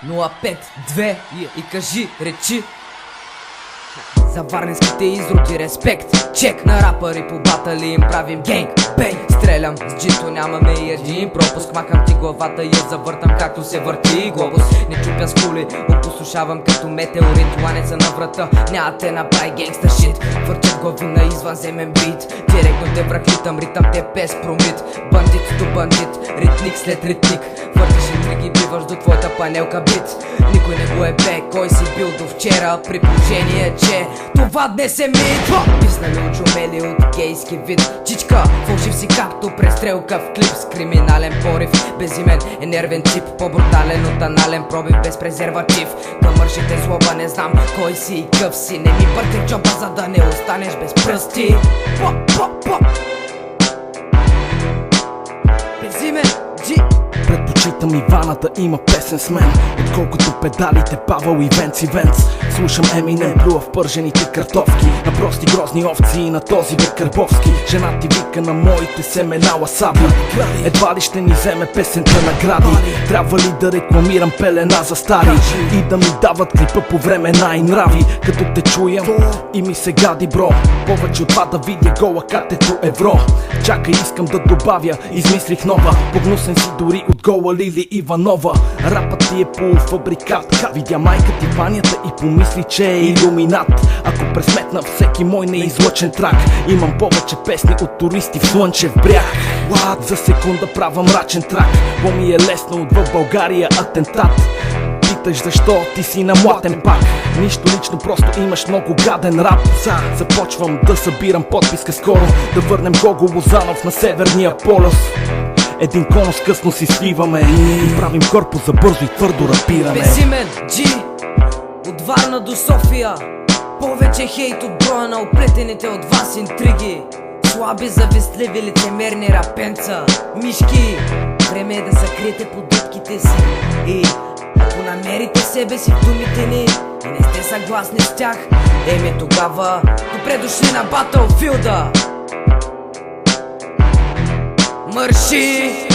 052 и кажи, речи. За варненските изроди респект. Чек на рапъри по батали им правим генг бенг. Стрелям с джито, нямаме и един пропуск. Махам ти главата и я завъртам както се върти глобус. Не чупя с кули, опослушавам като метеорит. Ланеца на врата, няма те направи генгста шит. Въртят глави на извънземен бит. Директно те връхлитам, ритъм те без промит. Бандит до бандит, ритник след ритник. Въртиш интриги, биваш до твоята панелка бит. Никой не го е бе, кой си бил до вчера. При положение, че това днес е мит. Писнали очумели от гейски вид. Чичка, фалшив си както престрелка в клип с криминален порив. Безимен е нервен тип, по-брутален от анален пробив без презерватив. Към мършите злоба не знам кой си и къв си. Не ми бъркай джоба, за да не останеш без пръсти. Безимен джи. Предпочитам Ивана да има песен с мен, отколкото педалите Павел и Венци Венц. Слушам Еминем, плюва в пържените картофки на прости грозни овци и на този бе Карбовски. Жена ти вика на моите семена ласаби. Едва ли ще ни вземе песента награди. Трябва ли да рекламирам пелена за стари и да ми дават клипа по време на нрави? Като те чуям и ми се гади, бро. Повече от това да видя гола катето евро. Чакай, искам да добавя, измислих нова. Погнусен си дори от гола Лили Иванова. Рапът ти е полуфабрикат. Видя майка ти банята и помисли, че е илюминат. Ако пресметна всеки мой неизлъчен трак, имам повече песни от туристи в Слънчев бряг. За секунда правя мрачен трак. Бо ми е лесно от в България атентат. Питаш защо ти си на млатен пак. Нищо лично, просто имаш много гаден рап. Започвам да събирам подписка скоро. Да върнем Гого Лозанов на Северния полюс. Един конус късно си свиваме и правим корпус за бързо и твърдо рапиране. Безимен джи, от Варна до София. Повече хейт от броя на оплетените от вас интриги. Слаби, завистливи, лицемерни рапенца. Мишки, време е да закриете подутките си. И ако намерите себе си в думите ни и не сте съгласни с тях, тогава добре дошли на Батълфилда. Марши!